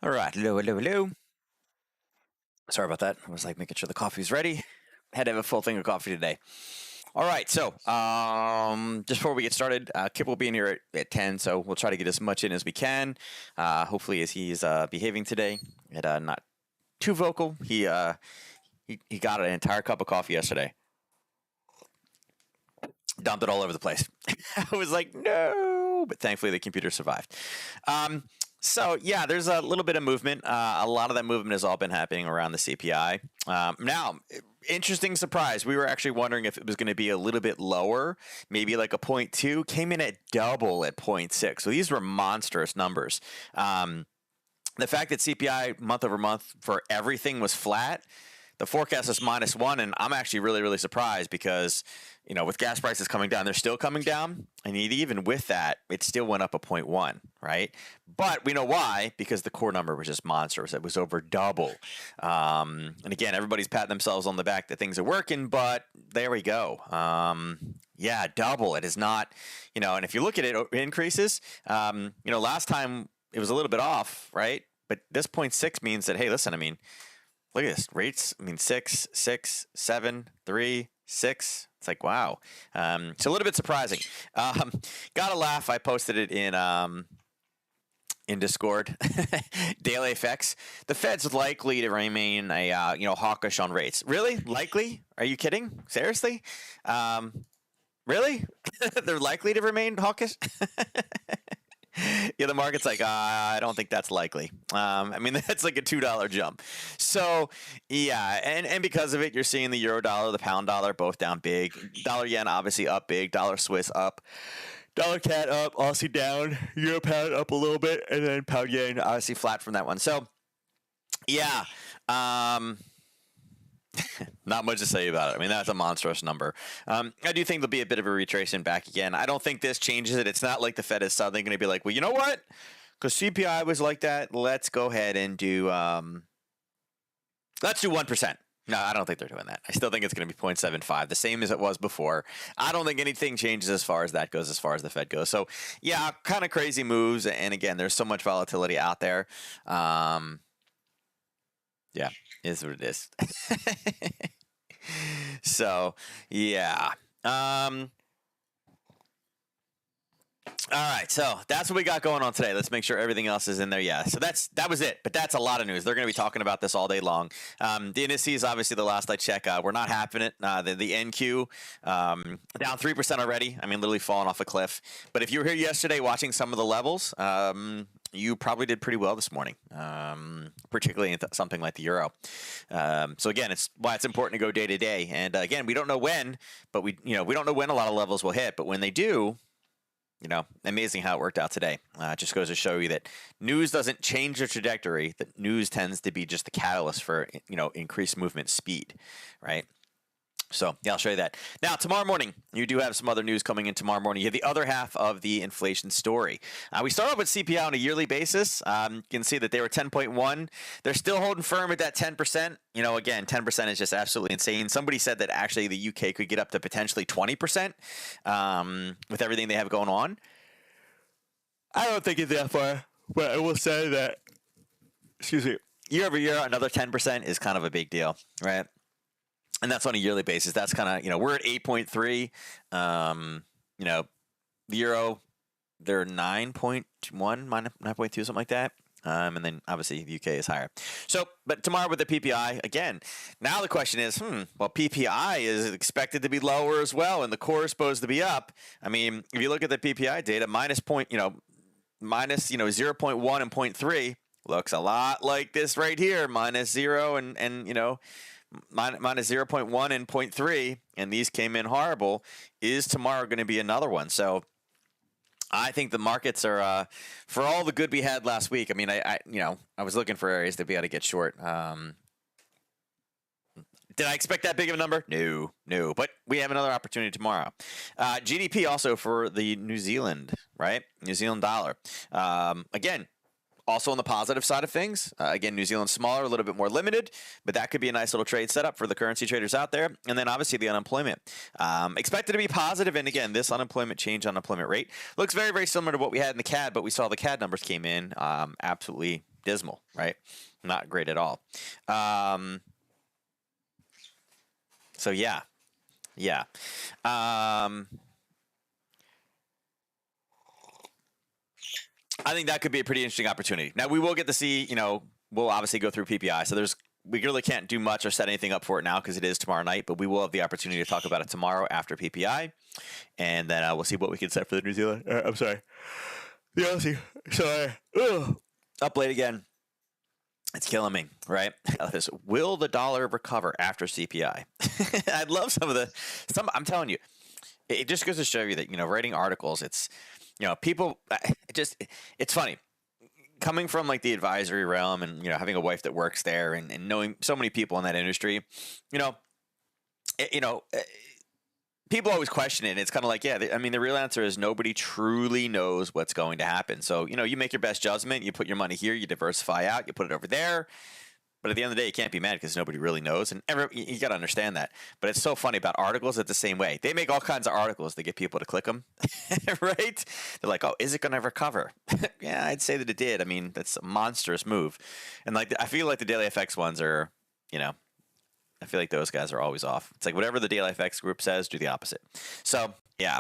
All right, hello, hello, hello. Sorry about that. I was like making sure the coffee's ready. Had to have a full thing of coffee today. All right, so just before we get started, Kip will be in here at 10, so we'll try to get as much in as we can. Hopefully, as he's behaving today, and not too vocal. He got an entire cup of coffee yesterday, dumped it all over the place. I was like, no, but thankfully the computer survived. So yeah, there's a little bit of movement. A lot of that movement has all been happening around the CPI. Now, interesting surprise. We were actually wondering if it was going to be a little bit lower, maybe like a 0.2. Came in at double at 0.6. So these were monstrous numbers. The fact that CPI month over month for everything was flat. The forecast is -1, and I'm actually really, really surprised because, with gas prices coming down, they're still coming down, and even with that, it still went up a 0.1, right? But we know why, because the core number was just monstrous. It was over double. And again, everybody's patting themselves on the back that things are working, but there we go. Yeah, double. It is not, and if you look at it, increases. Last time it was a little bit off, right? But this 0.6 means that, hey, listen, look at this rates. 6, 6, 7, 3, 6. It's like, wow. It's a little bit surprising. Got a laugh. I posted it in Discord. Daily effects. The Fed's likely to remain hawkish on rates. Really? Likely? Are you kidding? Seriously? Really? They're likely to remain hawkish? Yeah, the market's like, I don't think that's likely. That's like a $2 jump. So, yeah, and because of it, you're seeing the euro dollar, the pound dollar, both down big. Dollar yen obviously up big. Dollar Swiss up. Dollar CAD up. Aussie down. Euro pound up a little bit, and then pound yen obviously flat from that one. So, yeah. Not much to say about it. That's a monstrous number. I do think there'll be a bit of a retracement back again. I don't think this changes it. It's not like the Fed is suddenly going to be like, well, you know what? Because CPI was like that, let's go ahead and do let's do 1%. No, I don't think they're doing that. I still think it's going to be 0.75, the same as it was before. I don't think anything changes as far as that goes, as far as the Fed goes. So, yeah, kind of crazy moves. And again, there's so much volatility out there. Yeah, is what it is. So, yeah. All right, so that's what we got going on today. Let's make sure everything else is in there. Yeah, so that was it. But that's a lot of news. They're going to be talking about this all day long. The indices, obviously, the last I check, we're not having it. The NQ down 3% already. Literally falling off a cliff. But if you were here yesterday watching some of the levels, you probably did pretty well this morning, particularly in something like the euro. So again, it's why it's important to go day to day. And again, we don't know when, but we don't know when a lot of levels will hit. But when they do, amazing how it worked out today. It just goes to show you that news doesn't change the trajectory. That news tends to be just the catalyst for increased movement speed, right? So, yeah, I'll show you that. Now, tomorrow morning, you do have some other news coming in tomorrow morning. You have the other half of the inflation story. We start off with CPI on a yearly basis. You can see that they were 10.1. They're still holding firm at that 10%. Again, 10% is just absolutely insane. Somebody said that actually the UK could get up to potentially 20% with everything they have going on. I don't think it's that far, but I will say that, year over year, another 10% is kind of a big deal, right? And that's on a yearly basis. That's kind of, we're at 8.3. The euro, they're 9.1, 9.2, something like that. And then obviously the UK is higher. So, but tomorrow with the PPI, again, now the question is, PPI is expected to be lower as well, and the core is supposed to be up. If you look at the PPI data, minus 0.1 and 0.3 looks a lot like this right here, -0 and minus 0.1 and 0.3, and these came in horrible. Is tomorrow going to be another one? So I think the markets are, for all the good we had last week. I was looking for areas to be able to get short. Did I expect that big of a number? No. But we have another opportunity tomorrow. GDP also for the New Zealand, right? New Zealand dollar. Again, also on the positive side of things, again, New Zealand's smaller, a little bit more limited, but that could be a nice little trade setup for the currency traders out there. And then obviously the unemployment expected to be positive. And again, this unemployment rate looks very, very similar to what we had in the CAD, but we saw the CAD numbers came in absolutely dismal, right? Not great at all. So yeah. I think that could be a pretty interesting opportunity. Now we will get to see, we'll obviously go through PPI. So we really can't do much or set anything up for it now because it is tomorrow night, but we will have the opportunity to talk about it tomorrow after PPI. And then we'll see what we can set for the New Zealand. I'm sorry. The Aussie. Sorry. Up late again. It's killing me, right? Will the dollar recover after CPI? I'd love some. I'm telling you, it just goes to show you that, writing articles, it's, people, it's funny. Coming from like the advisory realm and, having a wife that works there and knowing so many people in that industry, people always question it. And it's kind of like, the real answer is nobody truly knows what's going to happen. So, you make your best judgment, you put your money here, you diversify out, you put it over there. But at the end of the day, you can't be mad because nobody really knows. And you got to understand that. But it's so funny about articles. It's the same way. They make all kinds of articles to get people to click them, right? They're like, oh, is it going to recover? Yeah, I'd say that it did. I mean, that's a monstrous move. And like, I feel like the Daily FX ones are, I feel like those guys are always off. It's like whatever the Daily FX group says, do the opposite. So, yeah.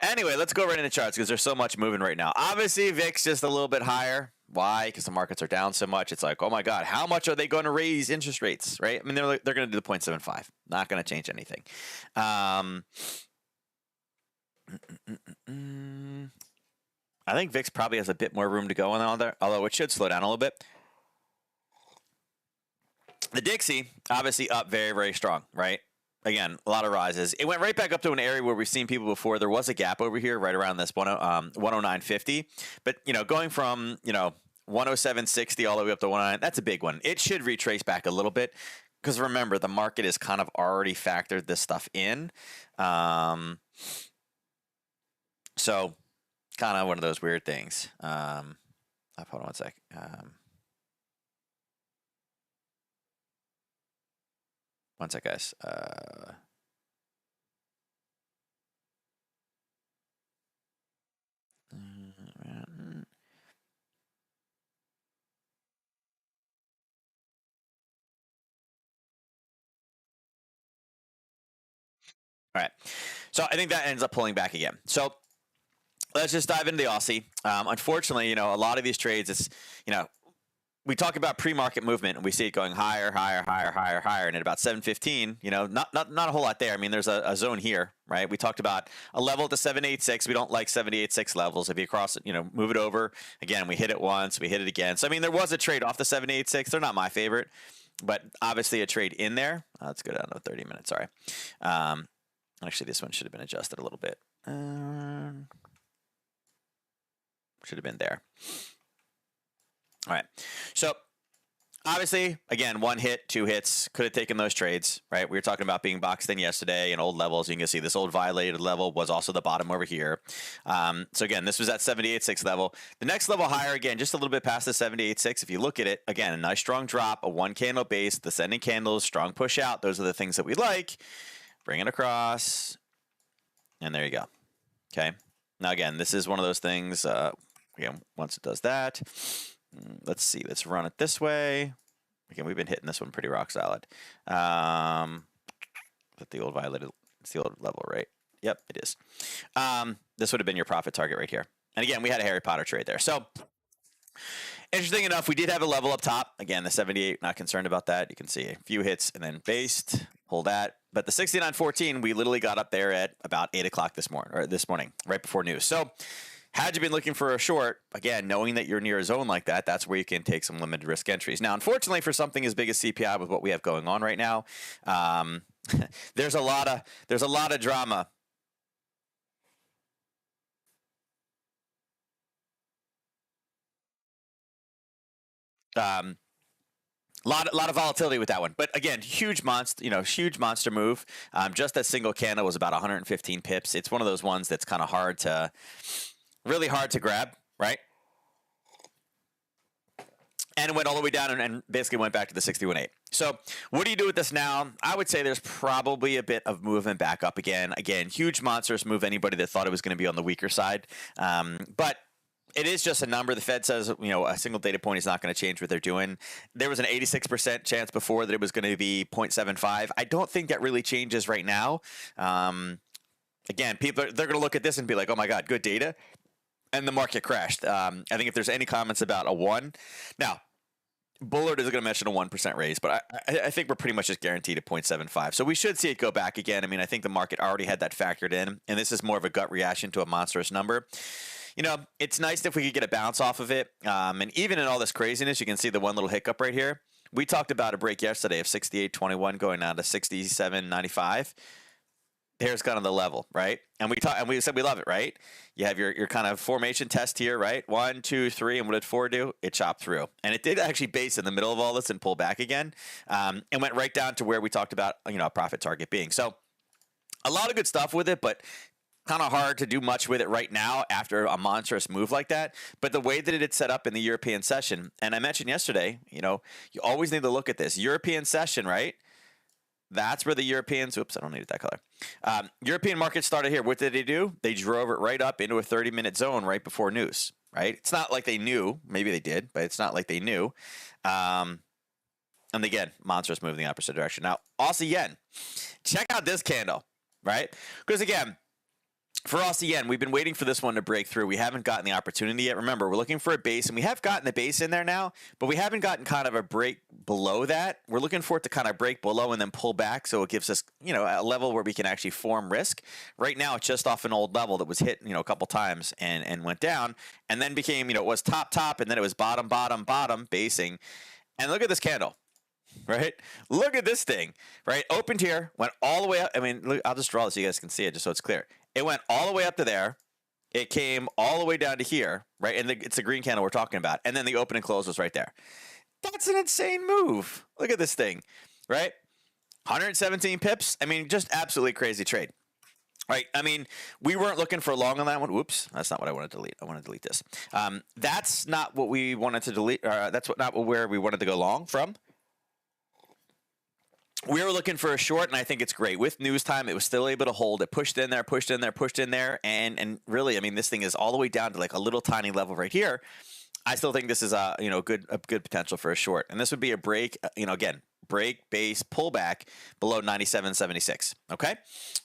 Anyway, let's go right into charts because there's so much moving right now. Obviously, VIX just a little bit higher. Why? Because the markets are down so much. It's like, oh my God, how much are they going to raise interest rates, right? I mean, they're going to do the 0.75. Not going to change anything. I think VIX probably has a bit more room to go on all there, although it should slow down a little bit. The Dixie, obviously up very, very strong, right? Again, a lot of rises. It went right back up to an area where we've seen people before. There was a gap over here right around this 109.50. But, going from, 107.60 all the way up to 109, that's a big one. It should retrace back a little bit because remember, the market has kind of already factored this stuff in. So kind of one of those weird things. Hold on one sec. One sec, guys. All right. So I think that ends up pulling back again. So let's just dive into the Aussie. Unfortunately, a lot of these trades, it's, we talk about pre-market movement and we see it going higher, and at about 7:15, not a whole lot there. I mean, there's a zone here, right? We talked about a level at the 786. We don't like 786 levels. If you cross it, move it over. Again, we hit it once, we hit it again. So I mean, there was a trade off the 786. They're not my favorite, but obviously a trade in there. Let's go down to 30 minutes. Sorry. Actually, this one should have been adjusted a little bit. Should have been there. All right. So obviously, again, one hit, two hits, could have taken those trades, right? We were talking about being boxed in yesterday and old levels. You can see this old violated level was also the bottom over here. So again, this was at 78.6 level. The next level higher, again, just a little bit past the 78.6. If you look at it, again, a nice strong drop, a one candle base, descending candles, strong push out. Those are the things that we like. Bring it across. And there you go. Okay. Now, again, this is one of those things, again, once it does that, let's see. Let's run it this way. Again, we've been hitting this one pretty rock solid. At the old violated, it's the old level, right? Yep, it is. This would have been your profit target right here. And again, we had a Harry Potter trade there. So interesting enough, we did have a level up top. Again, the 78, not concerned about that. You can see a few hits and then based, hold that. But the 69.14, we literally got up there at about 8 o'clock this morning, right before news. So had you been looking for a short, again, knowing that you're near a zone like that, that's where you can take some limited risk entries. Now, unfortunately, for something as big as CPI with what we have going on right now, there's a lot of drama. Lot of volatility with that one, but again, huge monster move. Just that single candle was about 115 pips. It's one of those ones that's kind of really hard to grab, right? And it went all the way down and basically went back to the 61.8. So what do you do with this now? I would say there's probably a bit of movement back up again. Again, huge monstrous move. Anybody that thought it was going to be on the weaker side, but it is just a number. The Fed says, a single data point is not going to change what they're doing. There was an 86% chance before that it was going to be 0.75. I don't think that really changes right now. Again, they're going to look at this and be like, oh my God, good data. And the market crashed. I think if there's any comments about a 1, now, Bullard is going to mention a 1% raise, but I think we're pretty much just guaranteed at 0.75. So we should see it go back again. I mean, I think the market already had that factored in, and this is more of a gut reaction to a monstrous number. It's nice if we could get a bounce off of it. And even in all this craziness, you can see the one little hiccup right here. We talked about a break yesterday of 68.21 going down to 67.95. Here's kind of the level, right? And we said we love it, right? You have your kind of formation test here, right? 1, 2, 3, and what did 4 do? It chopped through, and it did actually base in the middle of all this and pull back again, and went right down to where we talked about, a profit target being. So a lot of good stuff with it, but kind of hard to do much with it right now after a monstrous move like that. But the way that it had set up in the European session, and I mentioned yesterday, you always need to look at this European session, right? That's where the Europeans, oops, I don't need it that color. European market started here. What did they do? They drove it right up into a 30-minute zone right before news, right? It's not like they knew. Maybe they did, but it's not like they knew. And again, monstrous move in the opposite direction. Now, Aussie yen. Check out this candle, right? Because again, for Aussie yen, we've been waiting for this one to break through. We haven't gotten the opportunity yet. Remember, we're looking for a base, and we have gotten the base in there now, but we haven't gotten kind of a break below that. We're looking for it to kind of break below and then pull back, so it gives us, a level where we can actually form risk. Right now, it's just off an old level that was hit, a couple times and went down, and then became, it was top, and then it was bottom, basing. And look at this candle. Right? Look at this thing, right? Opened here, went all the way up. I mean, look, I'll just draw this so you guys can see it just so it's clear. It went all the way up to there. It came all the way down to here, right? And it's the green candle we're talking about. And then the open and close was right there. That's an insane move. Look at this thing, right? 117 pips. I mean, just absolutely crazy trade. Right. I mean, we weren't looking for long on that one. Whoops. That's not what I wanted to delete. I want to delete this. That's not what we wanted to delete. That's not where we wanted to go long from. We were looking for a short, and I think it's great. With news time, it was still able to hold. It pushed in there, and really, I mean, this thing is all the way down to like a little tiny level right here. I still think this is a good potential for a short, and this would be a break. Again, break, base, pullback below 97.76. Okay,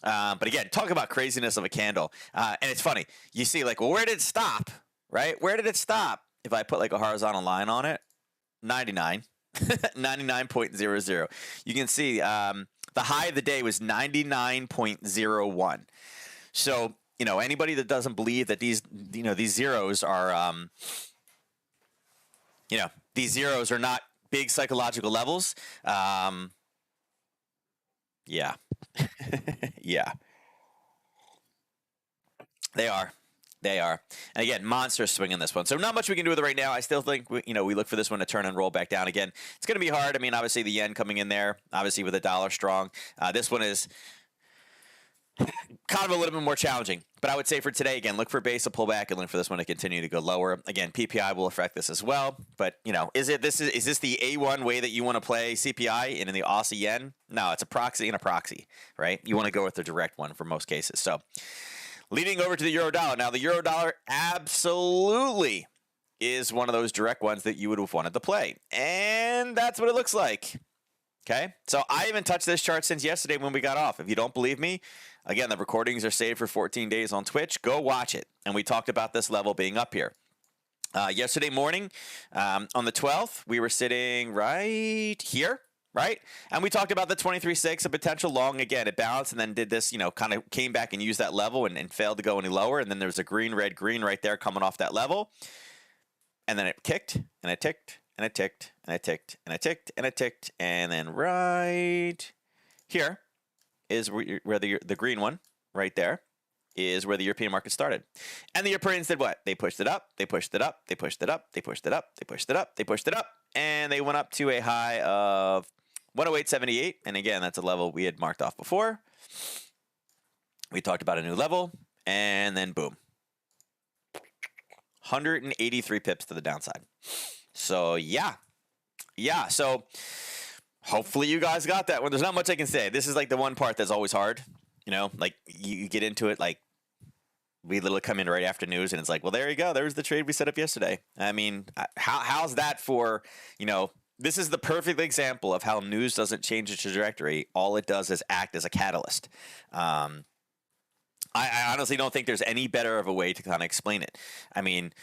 but again, talk about craziness of a candle, and it's funny. You see, like, well, where did it stop? Right? Where did it stop? If I put like a horizontal line on it, 99. 99.00. You can see the high of the day was 99.01. So, anybody that doesn't believe that these zeros are, these zeros are not big psychological levels. Yeah. Yeah. They are. And again, monster swing in this one. So not much we can do with it right now. I still think, we look for this one to turn and roll back down again. It's going to be hard. I mean, obviously the yen coming in there, obviously with the dollar strong. This one is kind of a little bit more challenging. But I would say for today, again, look for base to pull back and look for this one to continue to go lower. Again, PPI will affect this as well. But, is this the A1 way that you want to play CPI in the Aussie yen? No, it's a proxy and a proxy, right? You want to go with the direct one for most cases. So leading over to the euro dollar. Now, the euro dollar absolutely is one of those direct ones that you would have wanted to play. And that's what it looks like. Okay? So I haven't touched this chart since yesterday when we got off. If you don't believe me, again, the recordings are saved for 14 days on Twitch. Go watch it. And we talked about this level being up here. Yesterday morning, on the 12th, we were sitting right here. Right? And we talked about the 23.6, a potential long. Again, it balanced and then did this, kind of came back and used that level and failed to go any lower. And then there was a green, red, green right there coming off that level. And then it kicked and it ticked and it ticked and it ticked and it ticked and it ticked. And then right here is where the green one right there is where the European market started. And the Europeans did what? They pushed it up, they pushed it up, they pushed it up, they pushed it up, they pushed it up, they pushed it up. And they went up to a high of 108.78, and again, that's a level we had marked off before. We talked about a new level, and then boom. 183 pips to the downside. So, yeah. So, hopefully you guys got that one. There's not much I can say. This is like the one part that's always hard. Like, you get into it, like, we literally come in right after news, and it's like, well, there you go. There's the trade we set up yesterday. I mean, how's that for, this is the perfect example of how news doesn't change the trajectory. All it does is act as a catalyst. I honestly don't think there's any better of a way to kind of explain it. I mean,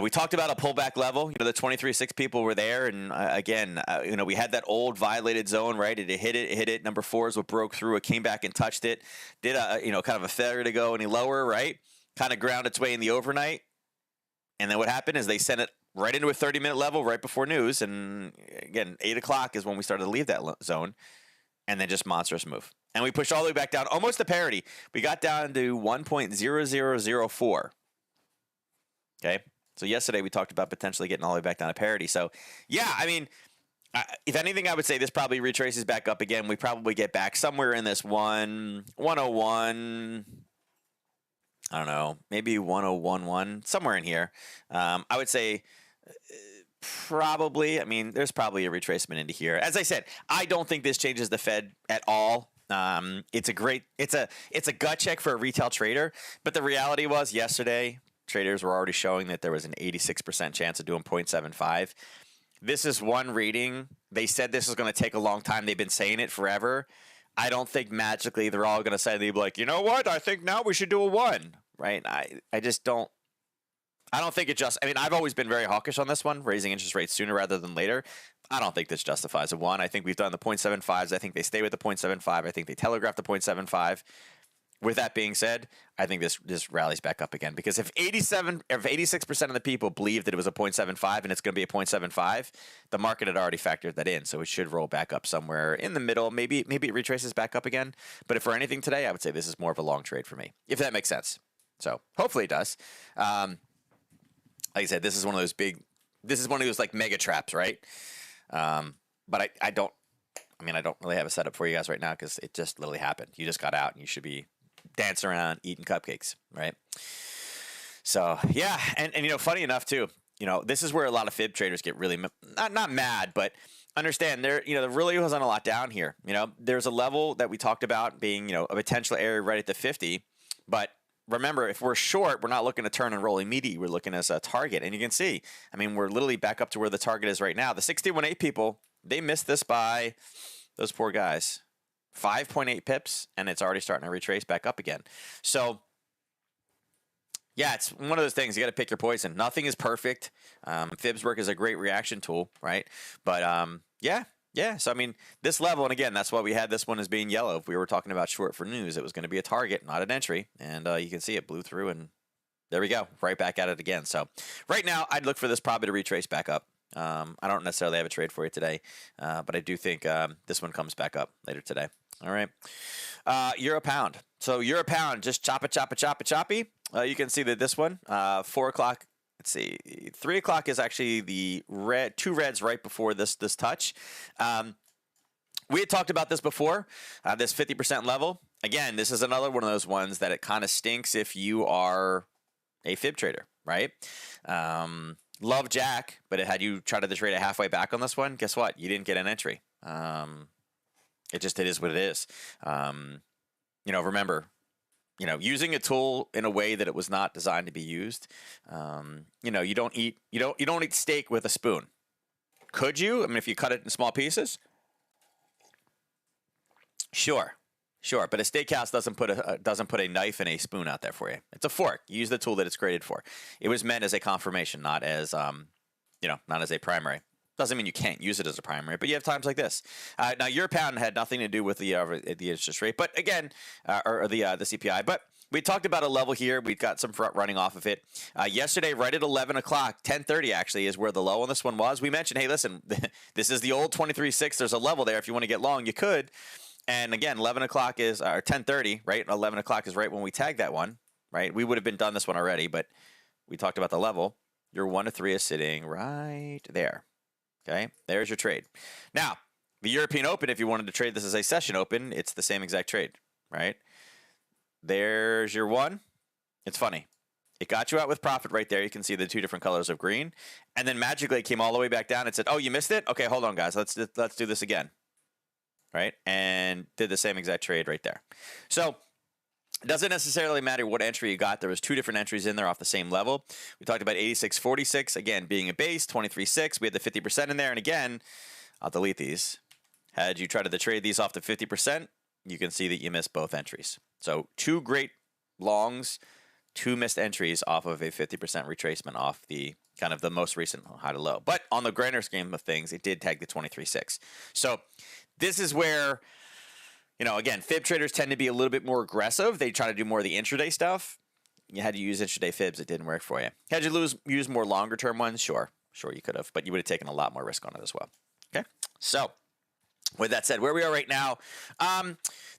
we talked about a pullback level. The 23.6 people were there, and again, we had that old violated zone, right? It hit it. Number 4 is what broke through. It came back and touched it. Did a kind of a failure to go any lower, right? Kind of ground its way in the overnight, and then what happened is they sent it right into a 30-minute level right before news, and again, 8 o'clock is when we started to leave that zone, and then just monstrous move. And we pushed all the way back down, almost to parity. We got down to 1.0004. Okay? So yesterday we talked about potentially getting all the way back down to parity. So, yeah, I mean, if anything, I would say this probably retraces back up again. We probably get back somewhere in this 101, I don't know, maybe 101.1, somewhere in here. I would say probably, there's probably a retracement into here. As I said, I don't think this changes the Fed at all. It's a gut check for a retail trader, but the reality was yesterday traders were already showing that there was an 86% chance of doing 0.75. This is one reading. They said this is going to take a long time. They've been saying it forever. I don't think magically they're all going to suddenly be like, you know what? I think now we should do a 1, right? I just don't. I don't think it just. I've always been very hawkish on this one, raising interest rates sooner rather than later. I don't think this justifies a 1. I think we've done the 0.75s. I think they stay with the 0.75. I think they telegraph the 0.75. With that being said, I think this rallies back up again, because if 86% of the people believe that it was a 0.75 and it's going to be a 0.75, the market had already factored that in, so it should roll back up somewhere in the middle. Maybe it retraces back up again. But if for anything today, I would say this is more of a long trade for me, if that makes sense. So hopefully it does. Like I said, this is one of those like mega traps, right? But I don't really have a setup for you guys right now because it just literally happened. You just got out and you should be dancing around eating cupcakes, right? So yeah, and funny enough too, this is where a lot of fib traders get really not mad, but understand there really wasn't a lot down here. There's a level that we talked about being a potential area right at the 50, but remember, if we're short, we're not looking to turn and roll immediately. We're looking as a target. And you can see, we're literally back up to where the target is right now. The 61.8 people, they missed this by, those poor guys, 5.8 pips, and it's already starting to retrace back up again. So, yeah, it's one of those things. You got to pick your poison. Nothing is perfect. Fibs work is a great reaction tool, right? But, yeah. So, this level, and again, that's why we had this one as being yellow. If we were talking about short for news, it was going to be a target, not an entry. And you can see it blew through, and there we go, right back at it again. So, right now, I'd look for this probably to retrace back up. I don't necessarily have a trade for you today, but I do think this one comes back up later today. All right. Euro pound. So, Euro pound, just choppy. You can see that this one, 4 o'clock. Let's see, 3 o'clock is actually the red, 2 reds right before this touch. We had talked about this before, this 50% level. Again, this is another one of those ones that it kind of stinks if you are a fib trader, right? Love Jack, but had you tried to trade it halfway back on this one, guess what? You didn't get an entry. It is what it is. Remember, using a tool in a way that it was not designed to be used. You don't eat steak with a spoon. Could you? If you cut it in small pieces, sure. But a steakhouse doesn't put a knife and a spoon out there for you. It's a fork. You use the tool that it's created for. It was meant as a confirmation, not as not as a primary. Doesn't mean you can't use it as a primary, but you have times like this. Now, Euro pound had nothing to do with the interest rate, but again, or the CPI. But we talked about a level here. We've got some front running off of it. Yesterday, right at 11 o'clock, 10:30 actually is where the low on this one was. We mentioned, hey, listen, this is the old 23.6. There's a level there. If you want to get long, you could. And again, 11 o'clock is, or 10:30, right? 11 o'clock is right when we tagged that one, right? We would have been done this one already, but we talked about the level. Your 1 to 3 is sitting right there. Okay, there's your trade. Now, the European Open, if you wanted to trade this as a session open, it's the same exact trade, right? There's your 1. It's funny. It got you out with profit right there. You can see the 2 different colors of green. And then magically it came all the way back down and said, oh, you missed it? Okay, hold on, guys. Let's do this again, right? And did the same exact trade right there. So, It doesn't necessarily matter what entry you got. There was 2 different entries in there off the same level. We talked about 86.46, again, being a base, 23.6. We had the 50% in there. And again, I'll delete these. Had you tried to trade these off the 50%, you can see that you missed both entries. So 2 great longs, 2 missed entries off of a 50% retracement off the kind of the most recent high to low. But on the grander scheme of things, it did tag the 23.6. So this is where, again, fib traders tend to be a little bit more aggressive. They try to do more of the intraday stuff. You had to use intraday fibs. It didn't work for you. Had you use more longer term ones? Sure, you could have, but you would have taken a lot more risk on it as well. Okay, so with that said, where we are right now,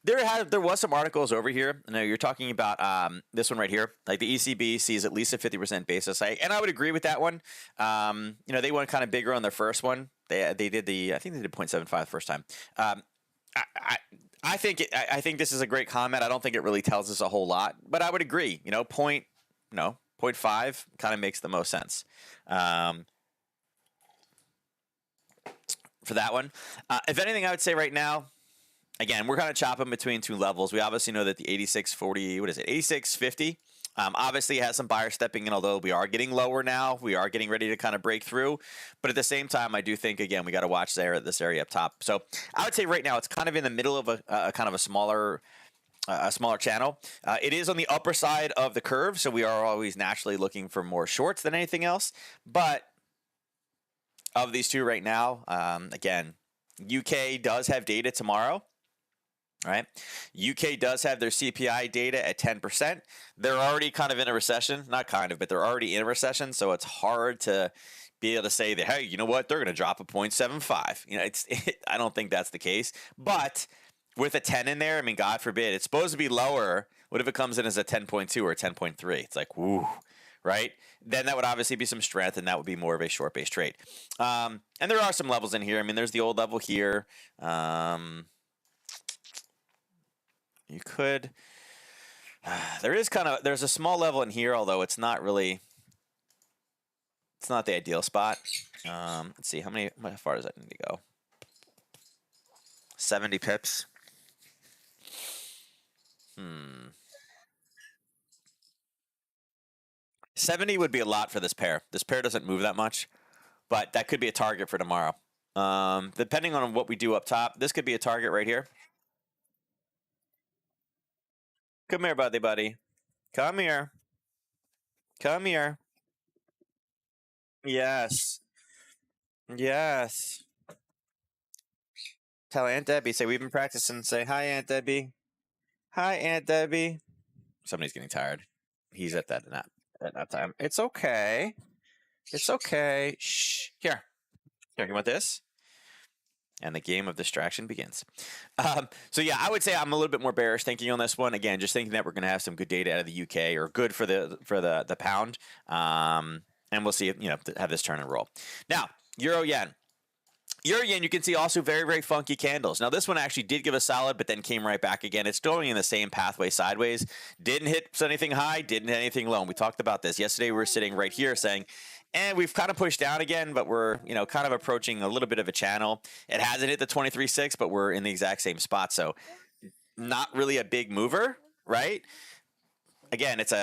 there was some articles over here. Now you're talking about this one right here, like the ECB sees at least a 50% basis hike, and I would agree with that one. They went kind of bigger on their first one. They did I think they did 0.75 the first time. I think this is a great comment. I don't think it really tells us a whole lot, but I would agree. 0.5 kind of makes the most sense. For that one. If anything, I would say right now, again, we're kind of chopping between 2 levels. We obviously know that the 86.40, 86.50, obviously has some buyers stepping in, although we are getting lower now. We are getting ready to kind of break through. But at the same time, I do think, again, we got to watch this area up top. So I would say right now it's kind of in the middle of a kind of a smaller channel. It is on the upper side of the curve, so we are always naturally looking for more shorts than anything else. But of these 2 right now, again, UK does have data tomorrow. Right? UK does have their CPI data at 10%. They're already kind of in a recession. Not kind of, but they're already in a recession. So it's hard to be able to say that, hey, you know what? They're going to drop a 0.75. I don't think that's the case. But with a 10 in there, I mean, God forbid, it's supposed to be lower. What if it comes in as a 10.2 or a 10.3? It's like, woo. Right? Then that would obviously be some strength, and that would be more of a short-based trade. And there are some levels in here. I mean, there's the old level here. You could. There's a small level in here, although it's not the ideal spot. Let's see, how far does that need to go? 70 pips. 70 would be a lot for this pair. This pair doesn't move that much, but that could be a target for tomorrow. Depending on what we do up top, this could be a target right here. Come here, buddy. Come here. Come here. Yes. Yes. Tell Aunt Debbie, say we've been practicing. Say, hi, Aunt Debbie. Hi, Aunt Debbie. Somebody's getting tired. He's at that time. It's okay. It's okay. Shh. Here, you want this? And the game of distraction begins. So yeah, I would say I'm a little bit more bearish thinking on this one. Again, just thinking that we're going to have some good data out of the UK, or good for the pound, and we'll see have this turn and roll. Now, Euro Yen. Euro Yen, you can see also very, very funky candles. Now, this one actually did give a solid, but then came right back again. It's going in the same pathway sideways. Didn't hit anything high, didn't hit anything low. And we talked about this yesterday. We were sitting right here saying, and we've kind of pushed down again, but we're kind of approaching a little bit of a channel. It hasn't hit the 23.6, but we're in the exact same spot. So not really a big mover, right? Again, it's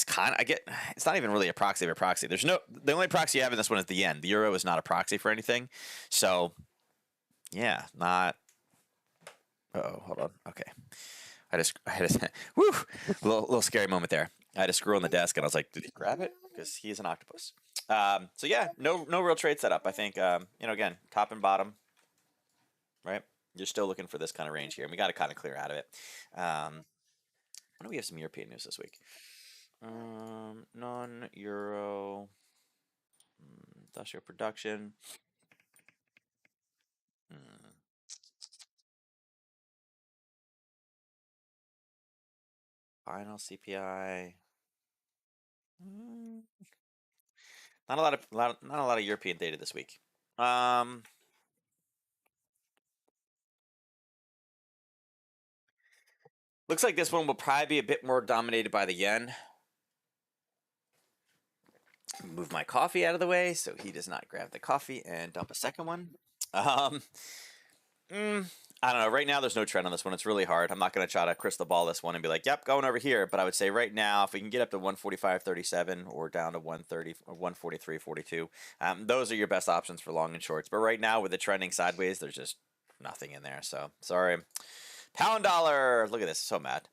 kind of, it's not even really a proxy of a proxy. The only proxy you have in this one is the yen. The euro is not a proxy for anything. So yeah, not. Hold on. Okay. I just woo, little scary moment there. I had a screw on the desk and I was like, did he grab it? Because he's an octopus. So yeah, no real trade setup. I think, again, top and bottom, right? You're still looking for this kind of range here, and we got to kind of clear out of it. Why don't we have some European news this week? Non-euro industrial production. Final CPI. Not a lot of European data this week. Looks like this one will probably be a bit more dominated by the yen. Move my coffee out of the way so he does not grab the coffee and dump a second one. I don't know. Right now, there's no trend on this one. It's really hard. I'm not going to try to crystal ball this one and be like, yep, going over here. But I would say right now, if we can get up to 145.37 or down to 130 or 143.42, those are your best options for long and shorts. But right now, with the trending sideways, there's just nothing in there. So sorry. Pound dollar. Look at this. So mad.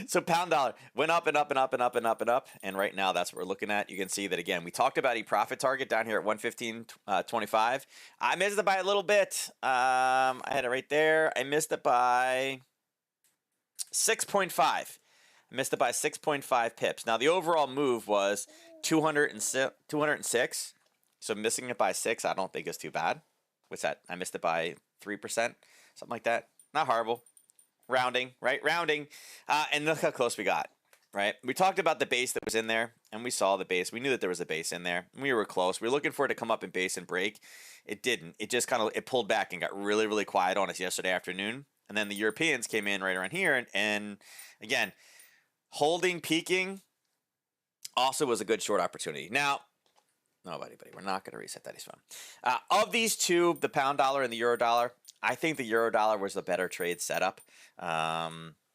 So pound dollar went up and up and up and up and up and up. And right now, that's what we're looking at. You can see that, again, we talked about a profit target down here at 115.25. I missed it by a little bit. I had it right there. I missed it by 6.5. I missed it by 6.5 pips. Now, the overall move was 206. So missing it by 6, I don't think is too bad. What's that? I missed it by 3%, something like that. Not horrible. Rounding, right? Rounding. And look how close we got, right? We talked about the base that was in there, and we saw the base. We knew that there was a base in there. We were close. We were looking for it to come up in base and break. It didn't. It just kind of it pulled back and got really, really quiet on us yesterday afternoon. And then the Europeans came in right around here. And again, holding, peaking also was a good short opportunity. Now, nobody, we're not going to reset that. He's fun. Of these two, the pound dollar and the euro dollar, I think the euro dollar was the better trade setup.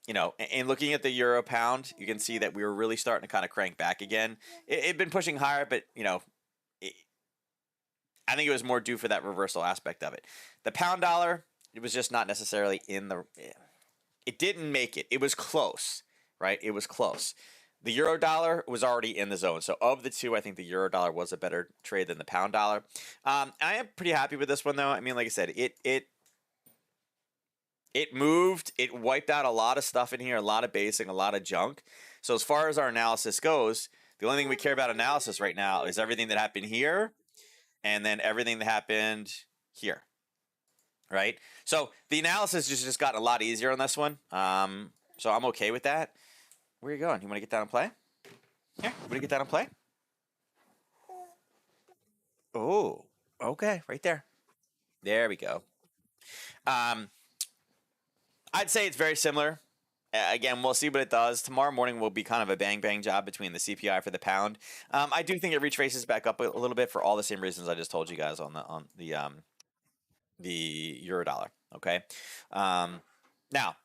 You know, and looking at the euro pound, you can see that we were really starting to kind of crank back again. It'd been pushing higher, but, you know, I think it was more due for that reversal aspect of it. The pound dollar, it was just not necessarily in the, it didn't make it. It was close, right? It was close. The euro dollar was already in the zone. So of the two, I think the euro dollar was a better trade than the pound dollar. I am pretty happy with this one, though. I mean, like I said, it moved. It wiped out a lot of stuff in here, a lot of basing, a lot of junk. So as far as our analysis goes, the only thing we care about analysis right now is everything that happened here and then everything that happened here, right? So the analysis just got a lot easier on this one. So I'm okay with that. Where are you going? You want to get down and play? Here, you want to get down and play? Oh, okay, right there. There we go. I'd say it's very similar. Again, we'll see what it does. Tomorrow morning will be kind of a bang job between the CPI for the pound. I do think it retraces back up a little bit for all the same reasons I just told you guys on the euro dollar. Okay. Now,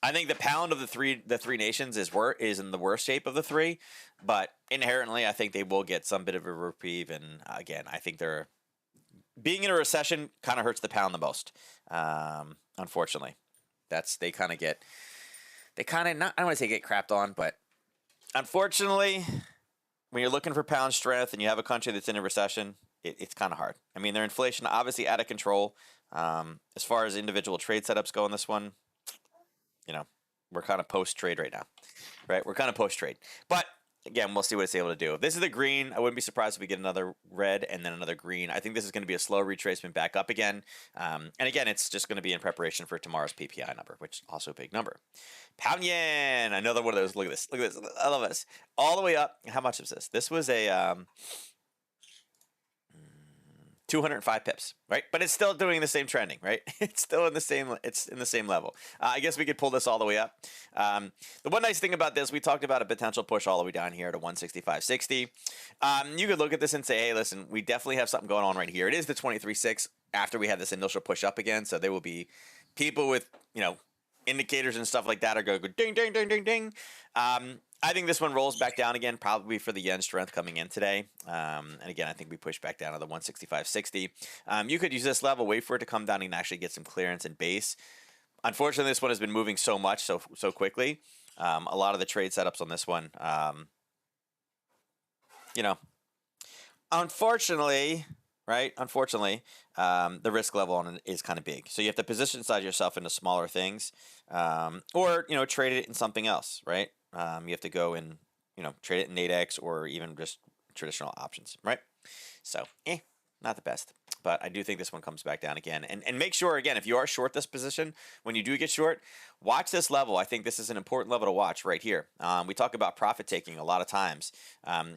I think the pound of the three nations is in the worst shape of the three, but inherently, I think they will get some bit of a reprieve. And again, I think they're being in a recession kind of hurts the pound the most. Unfortunately, they kind of not, I don't want to say get crapped on, but unfortunately, when you're looking for pound strength and you have a country that's in a recession, it's kind of hard. I mean, their inflation obviously out of control. As far as individual trade setups go in this one, you know, we're kind of post-trade right now, right? We're kind of post-trade. But, again, we'll see what it's able to do. If this is the green, I wouldn't be surprised if we get another red and then another green. I think this is going to be a slow retracement back up again. And, again, it's just going to be in preparation for tomorrow's PPI number, which is also a big number. Pound yen, another one of those. Look at this. Look at this. I love this. All the way up. How much is this? This was a 205 pips, right? But it's still doing the same trending, right? It's still in the same level. I guess we could pull this all the way up. The one nice thing about this, we talked about a potential push all the way down here to 165.60. You could look at this and say, hey, listen, we definitely have something going on right here. It is the 23.6 after we had this initial push up again. So there will be people with, you know, indicators and stuff like that are going to go ding, ding, ding, ding, ding. I think this one rolls back down again, probably for the yen strength coming in today. And again, I think we push back down to the 165.60. You could use this level, wait for it to come down and actually get some clearance and base. Unfortunately, this one has been moving so much so quickly. A lot of the trade setups on this one, you know, unfortunately, right? Unfortunately, the risk level on it is kind of big. So you have to position size yourself into smaller things, or, you know, trade it in something else, right? You have to go and, you know, trade it in Nadex or even just traditional options, right? So, not the best. But I do think this one comes back down again. And make sure, again, if you are short this position, when you do get short, watch this level. I think this is an important level to watch right here. We talk about profit taking a lot of times.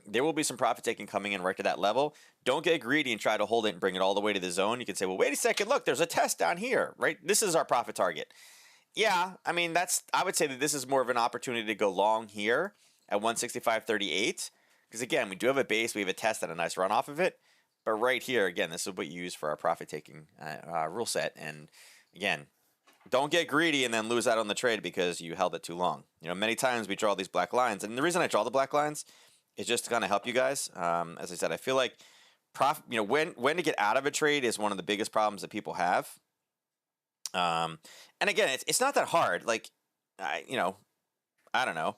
There will be some profit taking coming in right to that level. Don't get greedy and try to hold it and bring it all the way to the zone. You can say, well, wait a second, look, there's a test down here, right? This is our profit target. Yeah, I mean, I would say that this is more of an opportunity to go long here at 165.38. Because again, we do have a base, we have a test and a nice run off of it. But right here, again, this is what you use for our profit-taking rule set. And again, don't get greedy and then lose out on the trade because you held it too long. Many times we draw these black lines, and the reason I draw the black lines is just to kind of help you guys. As I said, I feel like when to get out of a trade is one of the biggest problems that people have. And again, it's not that hard. Like, I don't know.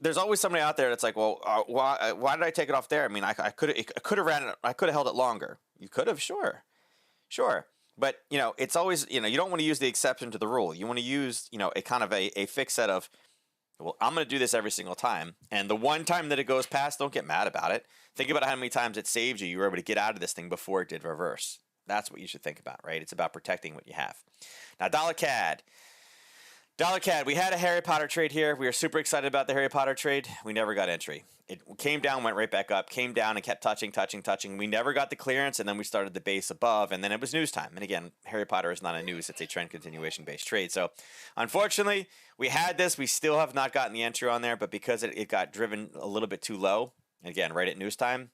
There's always somebody out there that's like, well, why did I take it off there? I mean, I could have ran it. I could have held it longer. You could have, sure. But it's always you don't want to use the exception to the rule. You want to use a kind of a fixed set of, well, I'm going to do this every single time. And the one time that it goes past, don't get mad about it. Think about how many times it saved you. You were able to get out of this thing before it did reverse. That's what you should think about, right? It's about protecting what you have. Now, dollar CAD. We had a Harry Potter trade here. We were super excited about the Harry Potter trade. We never got entry. It came down, went right back up, came down and kept touching. We never got the clearance, and then we started the base above, and then it was news time. And again, Harry Potter is not a news. It's a trend continuation based trade. So unfortunately, we had this. We still have not gotten the entry on there, but because it got driven a little bit too low, again, right at news time,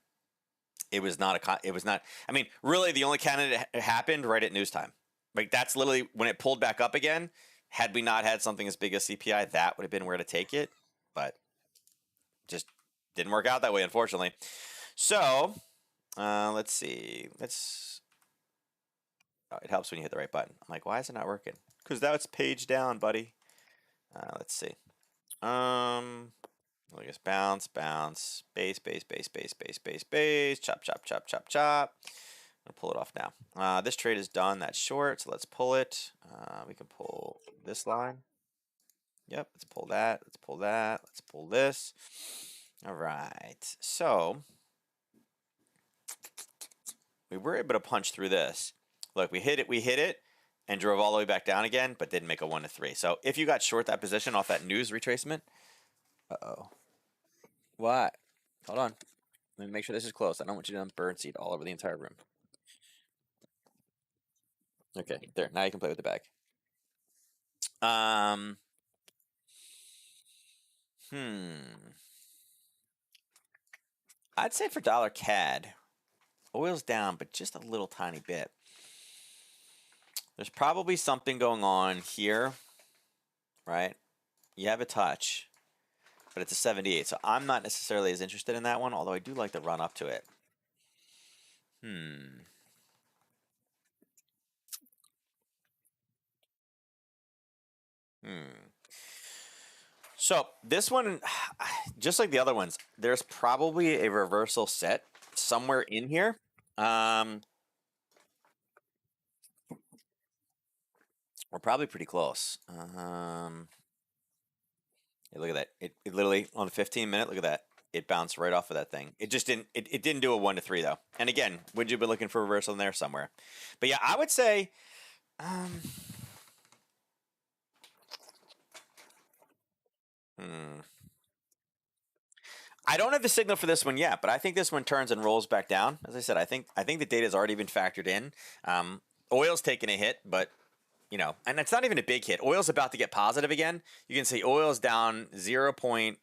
it was not, I mean, really the only candidate happened right at news time. Like that's literally when it pulled back up again. Had we not had something as big as CPI, that would have been where to take it, but just didn't work out that way, unfortunately. So let's see. It helps when you hit the right button. I'm like, why is it not working? Because now it's page down, buddy. Let's see. I guess bounce, base, chop. I'm gonna pull it off now. This trade is done. That's short, so let's pull it. We can pull this line. Yep, let's pull that. Let's pull this. All right. So we were able to punch through this. Look, we hit it, and drove all the way back down again, but didn't make a 1 to 3. So if you got short that position off that news retracement, what? Hold on. Let me make sure this is close. I don't want you to birdseed all over the entire room. Okay, there. Now you can play with the bag. I'd say for dollar CAD, oil's down, but just a little tiny bit. There's probably something going on here, right? You have a touch, but it's a 78, so I'm not necessarily as interested in that one, although I do like the run up to it. So this one, just like the other ones, there's probably a reversal set somewhere in here. We're probably pretty close. Yeah, look at that. It literally on the 15-minute. Look at that. It bounced right off of that thing. It just didn't. It didn't do a 1 to 3 though. And again, would you be looking for reversal in there somewhere? But yeah, I would say. I don't have the signal for this one yet, but I think this one turns and rolls back down. As I said, I think the data has already been factored in. Oil's taken a hit, but and it's not even a big hit. Oil's about to get positive again. You can see oil's down 0.03,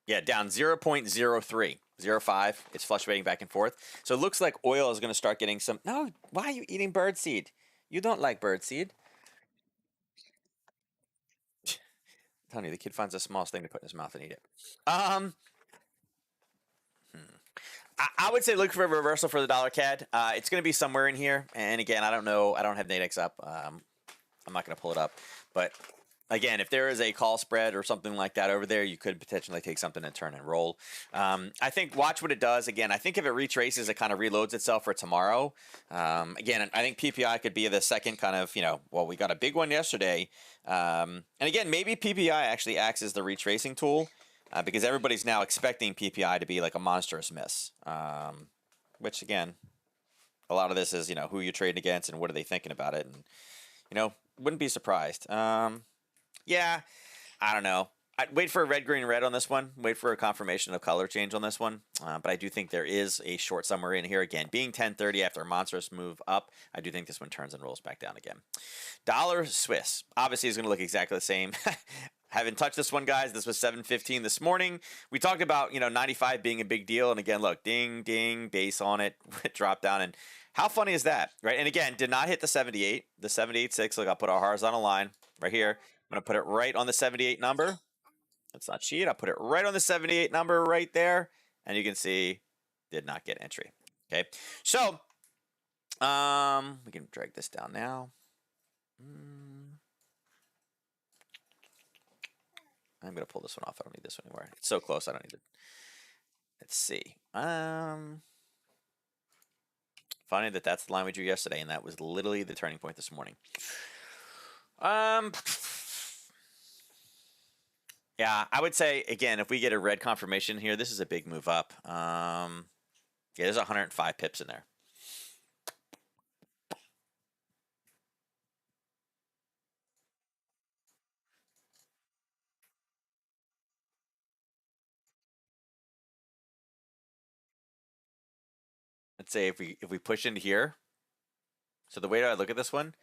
0.05. It's fluctuating back and forth. So it looks like oil is going to start getting some. No, why are you eating birdseed? You don't like birdseed. I'm telling you, the kid finds the smallest thing to put in his mouth and eat it. I would say look for a reversal for the dollar CAD. It's going to be somewhere in here. And again, I don't know. I don't have Nadex up. I'm not going to pull it up. But again, if there is a call spread or something like that over there, you could potentially take something and turn and roll. I think watch what it does. Again, I think if it retraces, it kind of reloads itself for tomorrow. Again, I think PPI could be the second kind of, well, we got a big one yesterday. And again, maybe PPI actually acts as the retracing tool. Because everybody's now expecting PPI to be like a monstrous miss, which again, a lot of this is who you're trading against and what are they thinking about it, and wouldn't be surprised. Yeah, I don't know. I'd wait for a red, green, red on this one. Wait for a confirmation of color change on this one. But I do think there is a short somewhere in here. Again, being 1030 after a monstrous move up, I do think this one turns and rolls back down again. Dollar Swiss obviously is going to look exactly the same. Haven't touched this one, guys. This was 7:15 this morning. We talked about 95 being a big deal, and again, look, ding ding, base on it, it dropped down, and how funny is that, right? And again, did not hit the 78, the 78.6. Look, I'll put our horizontal line right here. I'm gonna put it right on the 78 number. Let's not cheat. I'll put it right on the 78 number right there, and you can see did not get entry. Okay, so we can drag this down now. I'm gonna pull this one off. I don't need this one anymore. It's so close. I don't need it. Let's see. Funny that that's the line we drew yesterday, and that was literally the turning point this morning. Yeah, I would say again, if we get a red confirmation here, this is a big move up. Yeah, there's 105 pips in there. Let's say if we push into here. So the way I look at this one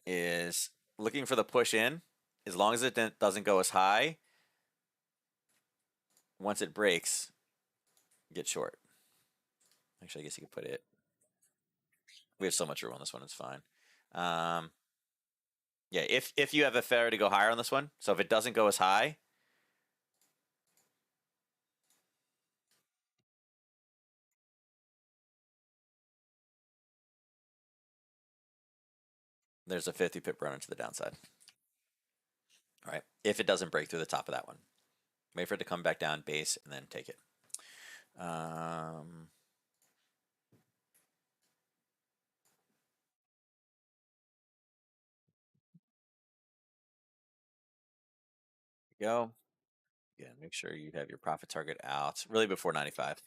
is looking for the push in. As long as it doesn't go as high, once it breaks, get short. Actually, I guess you could put it. We have so much room on this one. It's fine. Yeah, if you have a fair to go higher on this one, so if it doesn't go as high, there's a 50 pip run into the downside. All right, if it doesn't break through the top of that one, wait for it to come back down, base, and then take it. Go. Yeah, make sure you have your profit target out really before 95.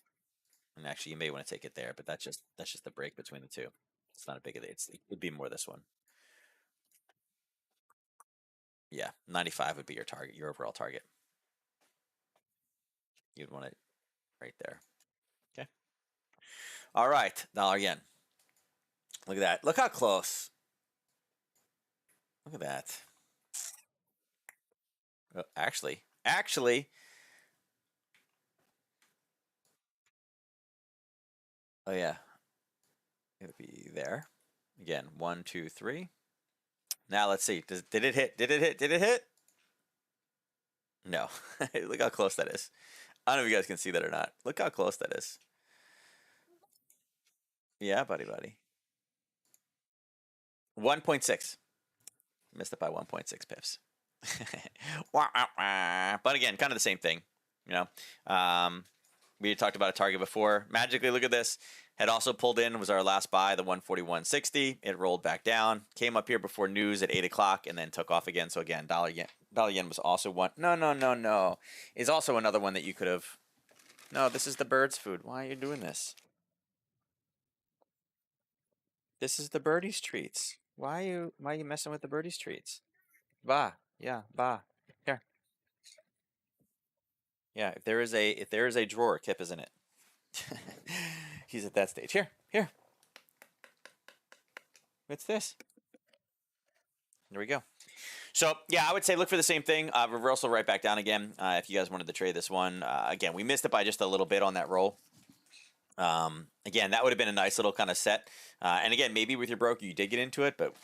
And actually, you may want to take it there, but that's just the break between the two. It's not a big. It would be more this one. Yeah, 95 would be your target, your overall target. You'd want it right there. Okay. All right, dollar yen. Look at that. Look how close. Look at that. Oh, actually, oh yeah, it would be there. Again, 1, 2, 3. Now let's see. Did it hit? Did it hit? Did it hit? No. Look how close that is. I don't know if you guys can see that or not. Look how close that is. Yeah, buddy. 1.6. Missed it by 1.6 pips. But again, kind of the same thing. We talked about a target before. Magically, look at this. Had also pulled in, was our last buy, the 141.60. It rolled back down, came up here before news at 8 o'clock, and then took off again. So again, dollar yen was also one. No. Is also another one that you could have. No, this is the bird's food. Why are you doing this? This is the birdie's treats. Why are you messing with the birdie's treats? Bah. Yeah, bah. Here. Yeah, if there is a drawer, Kip is in it. He's at that stage. Here. What's this? There we go. So yeah, I would say look for the same thing. Reversal right back down again. If you guys wanted to trade this one, again, we missed it by just a little bit on that roll. Again, that would have been a nice little kind of set. And again, maybe with your broker you did get into it, but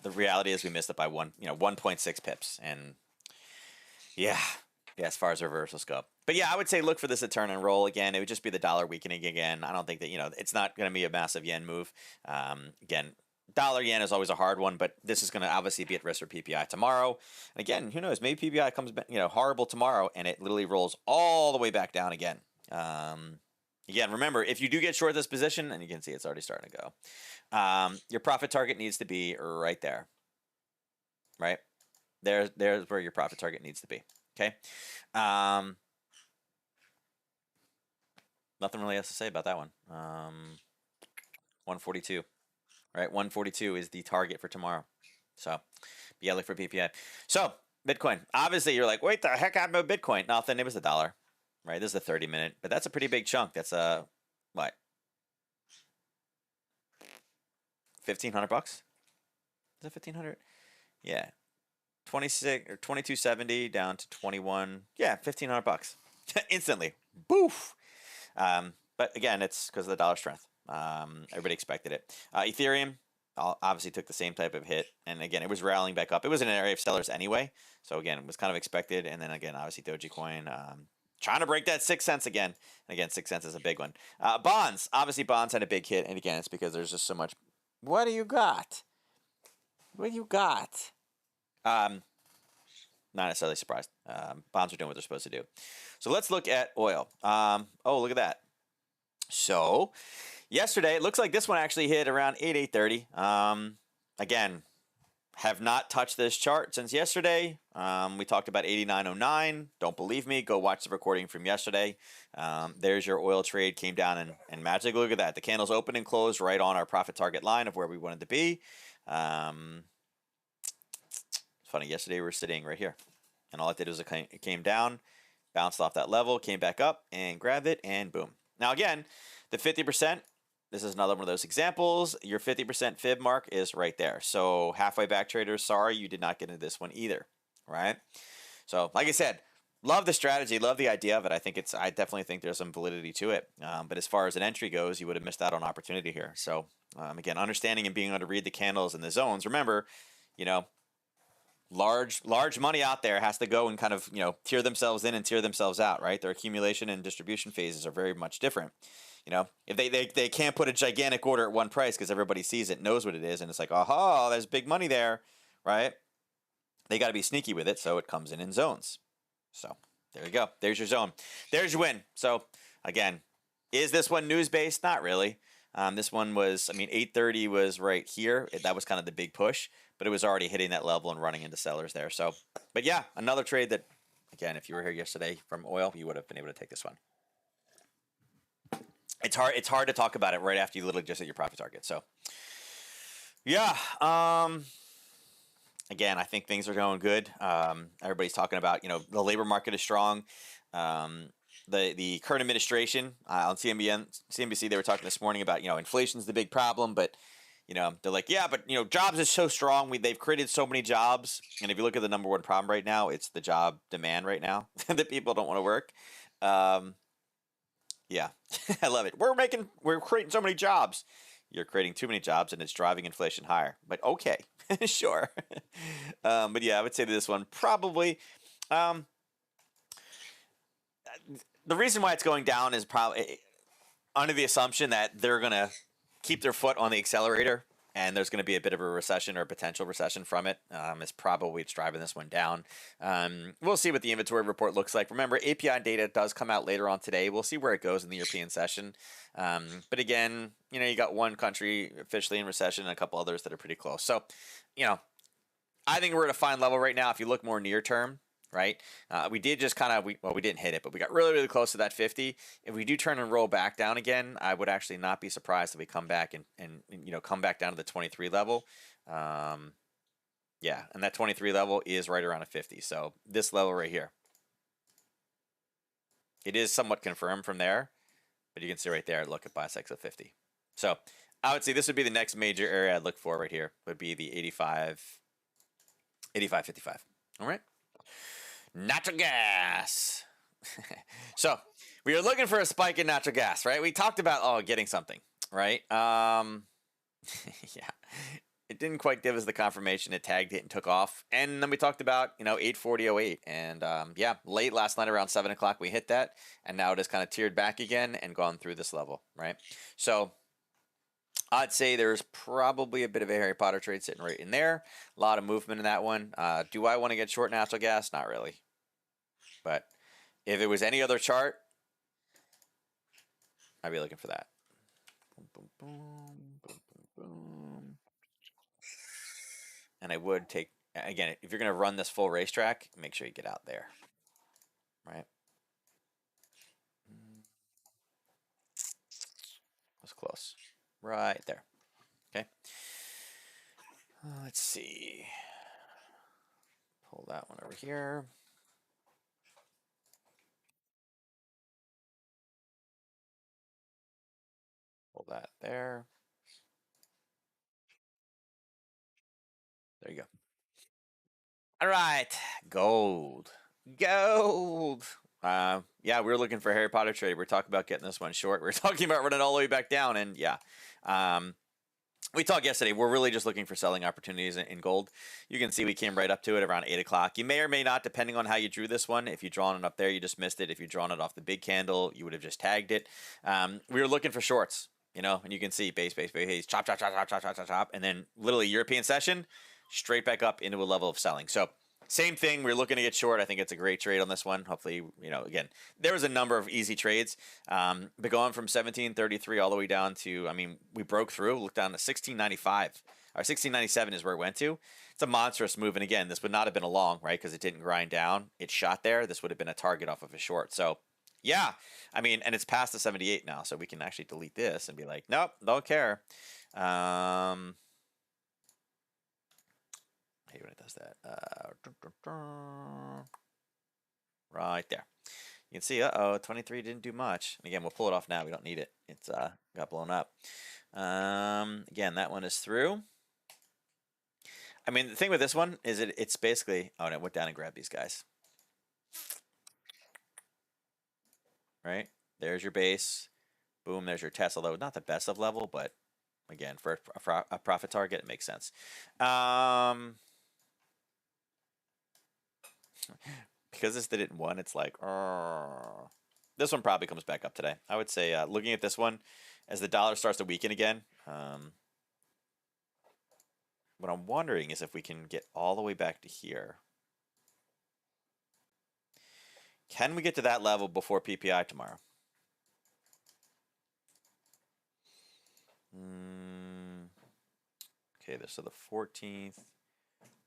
the reality is we missed it by 1.6 pips. And yeah, as far as reversals go. But yeah, I would say look for this to turn and roll again. It would just be the dollar weakening again. I don't think that it's not going to be a massive yen move. Again, dollar yen is always a hard one, but this is going to obviously be at risk for PPI tomorrow. And again, who knows? Maybe PPI comes back, horrible tomorrow, and it literally rolls all the way back down again. Again, remember, if you do get short this position, and you can see it's already starting to go, your profit target needs to be right there. Right? There's where your profit target needs to be. Okay? Nothing really else to say about that one. 142. Right? 142 is the target for tomorrow. So, yeah, look for PPI. So, Bitcoin. Obviously, you're like, wait, the heck happened to Bitcoin? Nothing. It was $1. Right? This is a 30-minute, but that's a pretty big chunk. That's what? 1,500 bucks? Is it 1,500? Yeah. 26 or 2270 down to 21. Yeah, $1,500 instantly. Boof. But again, it's because of the dollar strength. Everybody expected it. Ethereum obviously took the same type of hit, and again, it was rallying back up. It was in an area of sellers anyway, so again, it was kind of expected. And then again, obviously, Dogecoin trying to break that 6 cents again. And again, 6 cents is a big one. Bonds, obviously, bonds had a big hit, and again, it's because there's just so much. What do you got? What do you got? Not necessarily surprised. Bonds are doing what they're supposed to do. So let's look at oil. Oh, look at that. So yesterday, it looks like this one actually hit around 8:30. Again, have not touched this chart since yesterday. We talked about 89.09. Don't believe me? Go watch the recording from yesterday. There's your oil trade. Came down and magically, look at that. The candles opened and closed right on our profit target line of where we wanted to be. It's funny. Yesterday we were sitting right here, and all it did was it came down, bounced off that level, came back up, and grabbed it, and boom. Now again, the 50%. This is another one of those examples. Your 50% fib mark is right there. So halfway back traders, sorry, you did not get into this one either, right? So like I said, love the strategy, love the idea of it. I definitely think there's some validity to it. But as far as an entry goes, you would have missed out on opportunity here. So again, understanding and being able to read the candles and the zones. Remember, large money out there has to go and kind of tear themselves in and tear themselves out, right? Their accumulation and distribution phases are very much different. If they can't put a gigantic order at one price because everybody sees it, knows what it is, and it's like, aha, there's big money there, right? They got to be sneaky with it, so it comes in zones. So there you go. There's your zone. There's your win. So again, is this one news based? Not really. This one was, 8:30 was right here. That was kind of the big push, but it was already hitting that level and running into sellers there. So, but yeah, another trade that, again, if you were here yesterday from oil, you would have been able to take this one. It's hard to talk about it right after you literally just hit your profit target. So, yeah. Again, I think things are going good. Everybody's talking about, the labor market is strong. The current administration on CNBC, they were talking this morning about, inflation's the big problem, but, they're like, yeah, but, jobs is so strong. They've created so many jobs. And if you look at the number one problem right now, it's the job demand right now that people don't want to work. Yeah, I love it. We're creating so many jobs. You're creating too many jobs, and it's driving inflation higher. But okay, sure. But yeah, I would say this one probably. The reason why it's going down is probably under the assumption that they're gonna keep their foot on the accelerator, and there's going to be a bit of a recession or a potential recession from it. It's probably driving this one down. We'll see what the inventory report looks like. Remember, API data does come out later on today. We'll see where it goes in the European session. But again, you got one country officially in recession and a couple others that are pretty close. So, I think we're at a fine level right now. If you look more near term, right? We did just we didn't hit it, but we got really, really close to that 50. If we do turn and roll back down again, I would actually not be surprised if we come back and come back down to the 23 level. Yeah, and that 23 level is right around a 50. So this level right here, it is somewhat confirmed from there, but you can see right there, look at bisex of 50. So I would say this would be the next major area I'd look for right here, would be the 85.55. All right. Natural gas. So we are looking for a spike in natural gas, right? We talked about getting something, right? Yeah, it didn't quite give us the confirmation. It tagged it and took off, and then we talked about 840.08, and yeah, late last night around 7 o'clock we hit that, and now it has kind of tiered back again and gone through this level, right? So I'd say there's probably a bit of a Harry Potter trade sitting right in there. A lot of movement in that one. Do I want to get short natural gas? Not really. But if it was any other chart, I'd be looking for that. Boom, boom, boom, boom, boom, boom. And I would take, again, if you're going to run this full racetrack, make sure you get out there. Right? That's close. Right there. Okay. Let's see. Pull that one over here. Pull that there. There you go. All right, gold. Gold. Yeah, we were looking for Harry Potter trade. We are talking about getting this one short. We are talking about running all the way back down, and yeah. We talked yesterday. We're really just looking for selling opportunities in gold. You can see we came right up to it around 8 o'clock. You may or may not, depending on how you drew this one. If you drawn it up there, you just missed it. If you drawn it off the big candle, you would have just tagged it. We were looking for shorts, and you can see base, chop, chop, chop, chop, chop, chop, chop, chop, and then literally European session, straight back up into a level of selling. So same thing. We're looking to get short. I think it's a great trade on this one. Hopefully, again, there was a number of easy trades. But going from 1733 all the way down to, we broke through, looked down to 1695. Or 1697 is where it went to. It's a monstrous move. And again, this would not have been a long, right? Because it didn't grind down. It shot there. This would have been a target off of a short. So, yeah. And it's past the 78 now. So we can actually delete this and be like, nope, don't care. I hate when it does that. Right there. You can see, 23 didn't do much. And again, we'll pull it off now. We don't need it. It's got blown up. Again, that one is through. The thing with this one is it's basically, and it went down and grabbed these guys. Right? There's your base. Boom, there's your test. Although not the best of level, but again, for a profit target, it makes sense. Because this didn't one, it's like, this one probably comes back up today. I would say, looking at this one, as the dollar starts to weaken again, what I'm wondering is if we can get all the way back to here. Can we get to that level before PPI tomorrow? Okay, so the 14th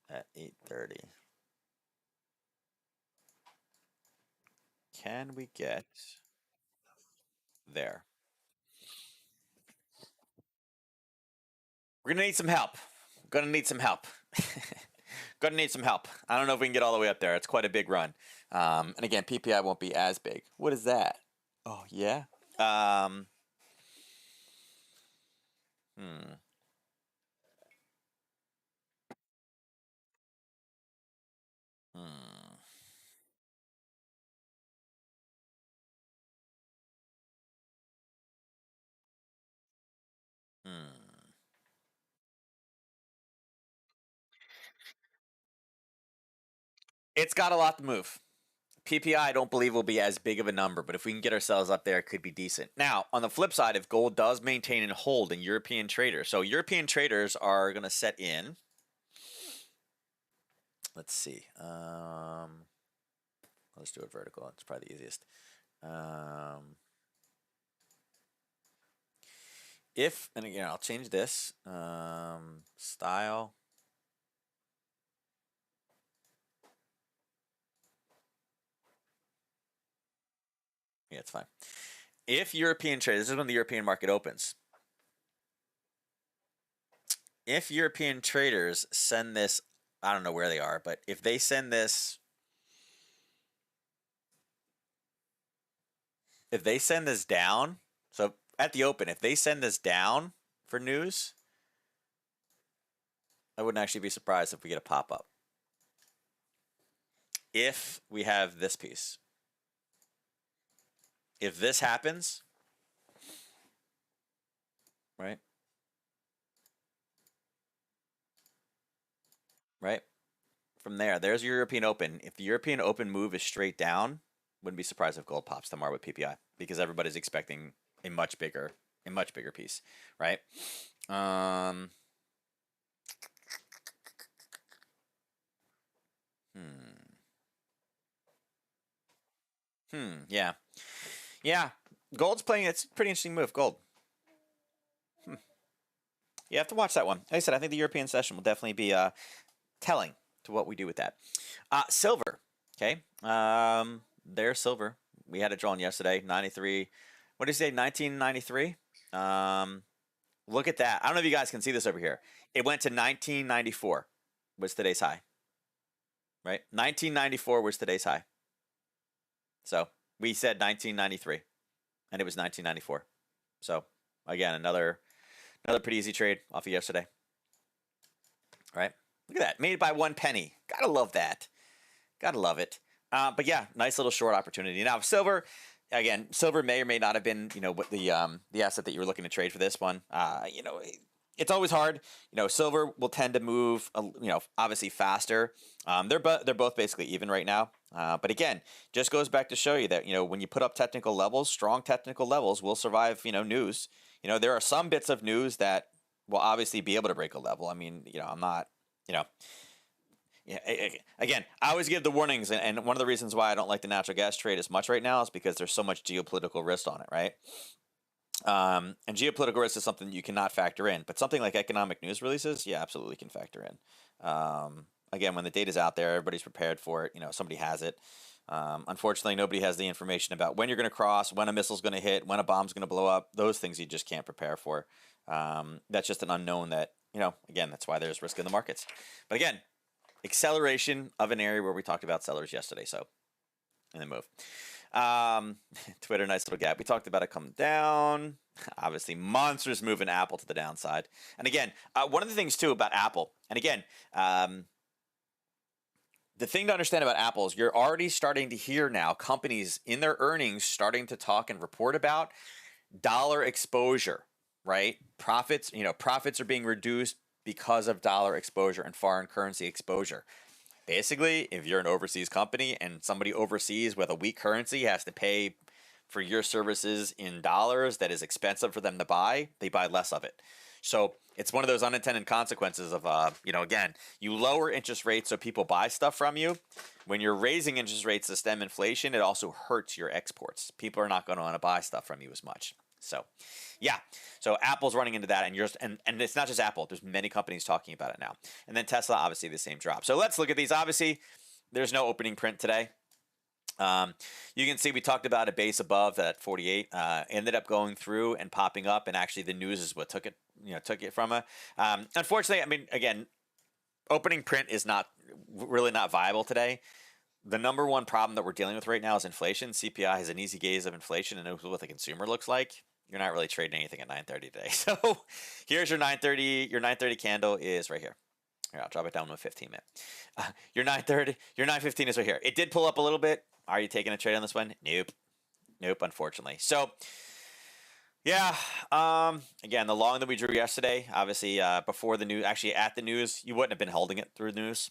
at 8:30. Can we get there? We're gonna need some help. Gonna need some help. Gonna need some help. I don't know if we can get all the way up there. It's quite a big run. And again, PPI won't be as big. What is that? Oh, yeah. It's got a lot to move. PPI, I don't believe will be as big of a number, but if we can get ourselves up there, it could be decent. Now, on the flip side, if gold does maintain and hold in European traders, so European traders are going to set in. Let's see. Let's do it vertical. It's probably the easiest. And again, I'll change this. Style. Yeah, it's fine. If European traders, this is when the European market opens. If European traders send this, I don't know where they are, but if they send this, down, so at the open, if they send this down for news, I wouldn't actually be surprised if we get a pop-up. If we have this piece. If this happens, right? Right? From there's your European Open. If the European Open move is straight down, wouldn't be surprised if gold pops tomorrow with PPI because everybody's expecting a much bigger piece, right? Yeah. Yeah. Gold's playing, it's a pretty interesting move, gold. You have to watch that one. Like I said, I think the European session will definitely be telling to what we do with that. Silver. Okay. There's silver. We had it drawn yesterday, 93. What did you say, 1993? Look at that. I don't know if you guys can see this over here. It went to 1994 was today's high. Right? 1994 was today's high. So we said 1993, and it was 1994. So again, another pretty easy trade off of yesterday. Right? Look at that. Made by 1 penny. Gotta love that. Gotta love it. But yeah, nice little short opportunity. Now silver, again, silver may or may not have been, what the asset that you were looking to trade for this one. It's always hard. Silver will tend to move, obviously faster. They're both basically even right now. But again, just goes back to show you that when you put up technical levels, strong technical levels will survive. News. There are some bits of news that will obviously be able to break a level. I mean, I'm not. Yeah, again, I always give the warnings, and one of the reasons why I don't like the natural gas trade as much right now is because there's so much geopolitical risk on it, right? And geopolitical risk is something you cannot factor in, but something like economic news releases, yeah, absolutely can factor in. Again, when the data's out there, everybody's prepared for it. Somebody has it. Unfortunately, nobody has the information about when you're going to cross, when a missile's going to hit, when a bomb's going to blow up. Those things you just can't prepare for. That's just an unknown that, again, that's why there's risk in the markets. But again, acceleration of an area where we talked about sellers yesterday. So, and then move. Twitter, nice little gap. We talked about it coming down. Obviously, monsters moving Apple to the downside. And again, one of the things too about Apple, and again, the thing to understand about Apple is you're already starting to hear now companies in their earnings starting to talk and report about dollar exposure, right? Profits are being reduced because of dollar exposure and foreign currency exposure. Basically, if you're an overseas company and somebody overseas with a weak currency has to pay for your services in dollars that is expensive for them to buy, they buy less of it. So it's one of those unintended consequences of, again, you lower interest rates so people buy stuff from you. When you're raising interest rates to stem inflation, it also hurts your exports. People are not going to want to buy stuff from you as much. So, yeah. So Apple's running into that, and it's not just Apple. There's many companies talking about it now. And then Tesla, obviously, the same drop. So let's look at these. Obviously, there's no opening print today. You can see we talked about a base above that 48. Ended up going through and popping up, and actually the news is what took it from it. Unfortunately, I mean, again, opening print is really not viable today. The number one problem that we're dealing with right now is inflation. CPI has an easy gaze of inflation and knows what the consumer looks like. You're not really trading anything at 9:30 today. So here's your 9:30. Your 9:30 candle is right here. Here, I'll drop it down to a 15 minute. Your 9:30. Your 9:15 is right here. It did pull up a little bit. Are you taking a trade on this one? Nope. Unfortunately. So yeah. Again, the long that we drew yesterday, obviously before the news, actually at the news, you wouldn't have been holding it through the news.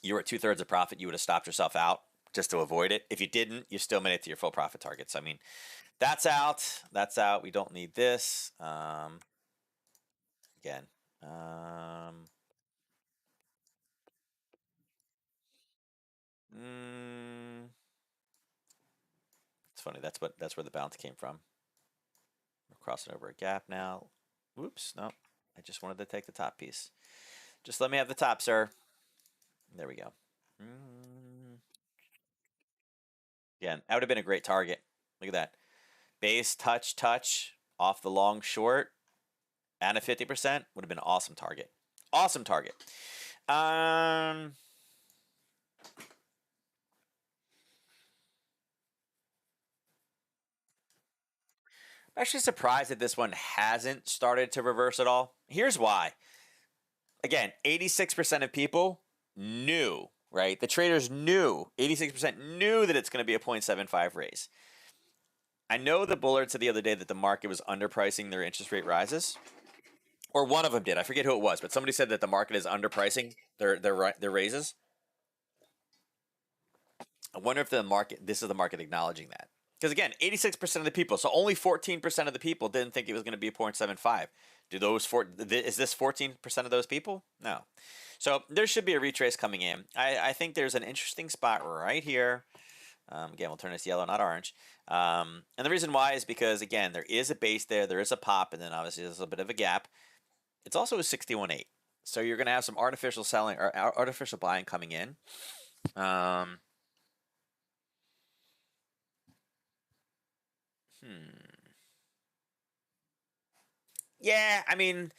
You were at 2/3 of profit. You would have stopped yourself out just to avoid it. If you didn't, you still made it to your full profit targets. I mean, that's out. That's out. We don't need this. Again. It's funny. That's where the bounce came from. We're crossing over a gap now. Whoops. No. I just wanted to take the top piece. Just let me have the top, sir. There we go. Again, that would have been a great target. Look at that. Base, touch, off the long short, and a 50% would have been an awesome target. Awesome target. I'm actually surprised that this one hasn't started to reverse at all. Here's why. Again, 86% of people knew, right? The traders knew, 86% knew that it's going to be a 0.75 raise. I know the Bullard said the other day that the market was underpricing their interest rate rises. Or one of them did. I forget who it was, but somebody said that the market is underpricing their raises. I wonder if this is the market acknowledging that. Because again, 86% of the people, so only 14% of the people didn't think it was going to be 0.75. Is this 14% of those people? No. So there should be a retrace coming in. I think there's an interesting spot right here. Again, we'll turn this yellow, not orange. And the reason why is because, again, there is a base there is a pop, and then obviously there's a bit of a gap. It's also a 61.8. So you're going to have some artificial selling or artificial buying coming in. Yeah, I mean,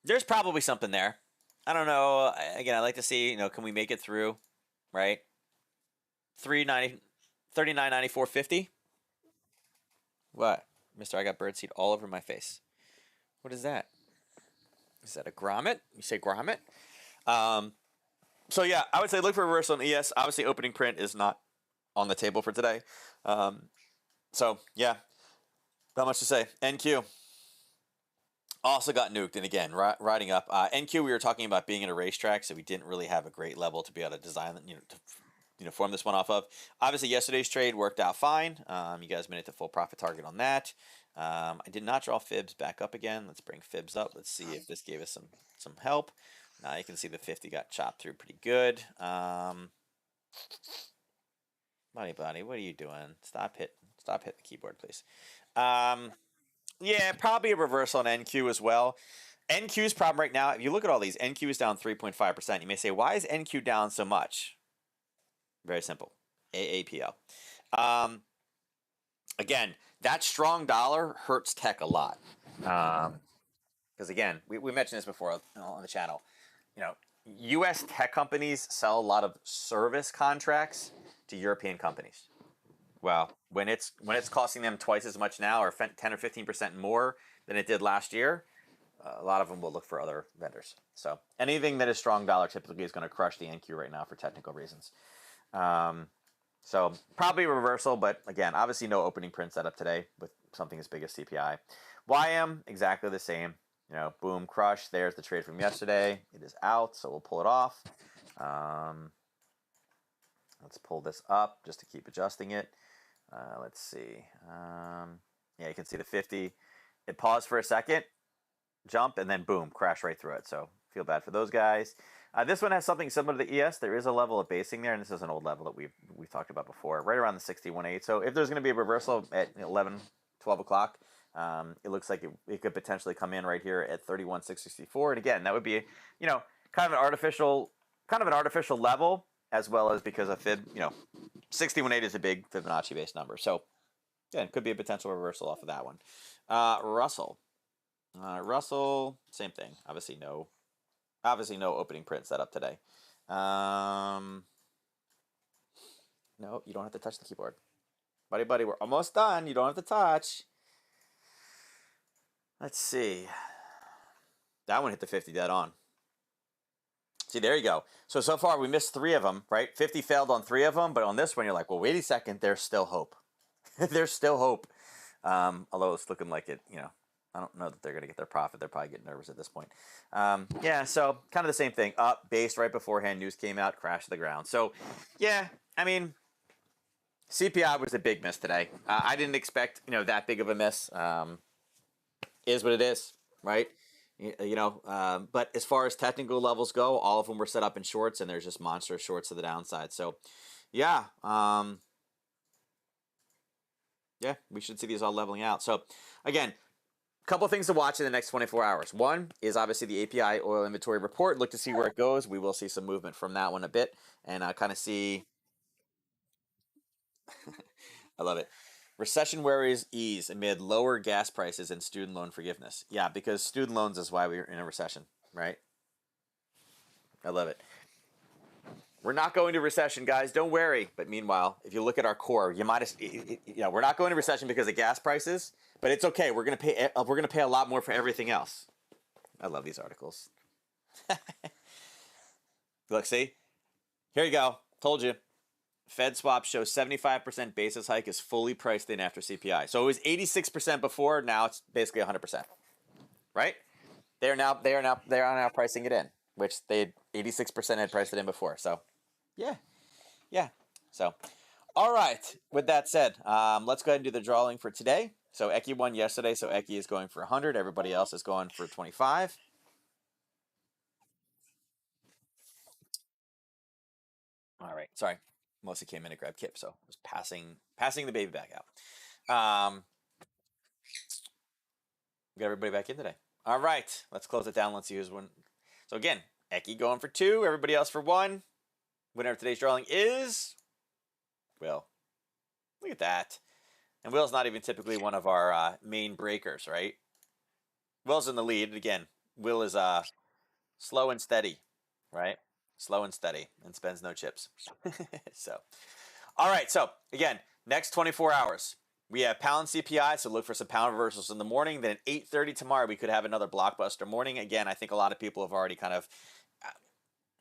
there's probably something there. I don't know. Again, I like to see, can we make it through, right? 390, 39.94.50. What? Mister, I got birdseed all over my face. What is that? Is that a grommet? You say grommet? Um, so yeah, I would say look for reversal on ES. Obviously, opening print is not on the table for today. So yeah, not much to say. NQ also got nuked, and again, riding up. NQ, we were talking about being in a racetrack, so we didn't really have a great level to be able to design, to form this one off of. Obviously, yesterday's trade worked out fine. You guys made it to full profit target on that. I did not draw fibs back up again. Let's bring fibs up. Let's see if this gave us some help. Now you can see the 50 got chopped through pretty good. Buddy, what are you doing? Stop hitting the keyboard, please. Yeah, probably a reversal on NQ as well. NQ's problem right now, if you look at all these, NQ is down 3.5%. You may say, why is NQ down so much? Very simple. AAPL. Again, that strong dollar hurts tech a lot. Because again, we mentioned this before on the channel. U.S. tech companies sell a lot of service contracts to European companies. Well, when it's costing them twice as much now, or 10 or 15% more than it did last year, a lot of them will look for other vendors. So anything that is strong dollar typically is going to crush the NQ right now for technical reasons. So probably a reversal, but again, obviously no opening print setup today with something as big as CPI. YM, exactly the same. Boom, crush. There's the trade from yesterday. It is out, so we'll pull it off. Let's pull this up just to keep adjusting it. Let's see. Yeah, you can see the 50. It paused for a second, jump, and then boom, crash right through it. So feel bad for those guys. This one has something similar to the ES. There is a level of basing there, and this is an old level that we've talked about before, right around the 61.8. So if there's going to be a reversal at 11, 12 o'clock, it looks like it could potentially come in right here at 31,664. And again, that would be kind of an artificial level, as well as because of fib. 61.8 is a big Fibonacci based number. So again, could be a potential reversal off of that one. Russell, same thing. Obviously no opening print setup today. No, you don't have to touch the keyboard. Buddy, we're almost done. You don't have to touch. Let's see. That one hit the 50 dead on. See, there you go. So far we missed 3 of them, right? 50 failed on 3 of them, but on this one you're like, well, wait a second, there's still hope. There's still hope. Although it's looking like it, I don't know that they're going to get their profit. They're probably getting nervous at this point. Yeah, so kind of the same thing. Up, based right beforehand, news came out, crashed to the ground. So, yeah, I mean, CPI was a big miss today. I didn't expect, that big of a miss. Is what it is, right? But as far as technical levels go, all of them were set up in shorts, and there's just monster shorts to the downside. So, yeah, yeah, we should see these all leveling out. So, again, a couple of things to watch in the next 24 hours. One is obviously the API oil inventory report. Look to see where it goes. We will see some movement from that one a bit, and kind of see. I love it. Recession worries ease amid lower gas prices and student loan forgiveness. Yeah, because student loans is why we're in a recession, right? I love it. We're not going to recession, guys. Don't worry. But meanwhile, if you look at our core, you might have, we're not going to recession because of gas prices, but it's okay. We're gonna pay a lot more for everything else. I love these articles. Look, see, here you go. Told you. Fed swap shows 75% basis hike is fully priced in after CPI. So it was 86% before. Now it's basically 100%. Right? They are now pricing it in, which they 86% had priced it in before. So, yeah. So, all right. With that said, let's go ahead and do the drawing for today. So Eki won yesterday. So Eki is going for 100. Everybody else is going for 25. All right. Sorry. Mostly came in to grab Kip, so I was passing the baby back out. Got everybody back in today. All right, let's close it down. Let's see who's won. So again, Eki going for 2, everybody else for 1. Winner of today's drawing is Will. Look at that. And Will's not even typically one of our main breakers, right? Will's in the lead. Again, Will is slow and steady, right? Slow and steady, and spends no chips. So, all right. So again, next 24 hours. We have pound CPI, so look for some pound reversals in the morning. Then at 8:30 tomorrow, we could have another blockbuster morning. Again, I think a lot of people have already kind of.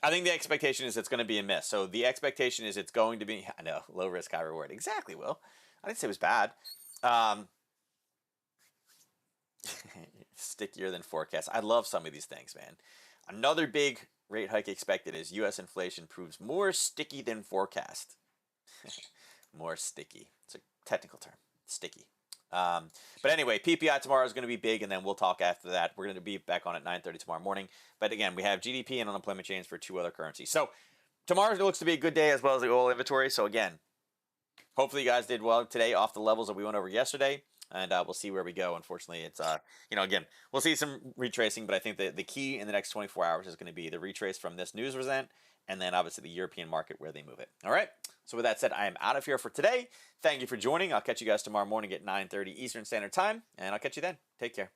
I think the expectation is it's going to be a miss. So the expectation is it's going to be. I know, low risk, high reward. Exactly, Will. I didn't say it was bad. Stickier than forecast. I love some of these things, man. Another big rate hike expected is U.S. inflation proves more sticky than forecast. More sticky. It's a technical term. Sticky. But anyway, PPI tomorrow is going to be big, and then we'll talk after that. We're going to be back on at 9:30 tomorrow morning. But again, we have GDP and unemployment change for 2 other currencies. So tomorrow looks to be a good day as well as the oil inventory. So again, hopefully you guys did well today off the levels that we went over yesterday. And we'll see where we go. Unfortunately, it's, again, we'll see some retracing, but I think that the key in the next 24 hours is going to be the retrace from this news event and then obviously the European market where they move it. All right. So with that said, I am out of here for today. Thank you for joining. I'll catch you guys tomorrow morning at 9:30 Eastern Standard Time, and I'll catch you then. Take care.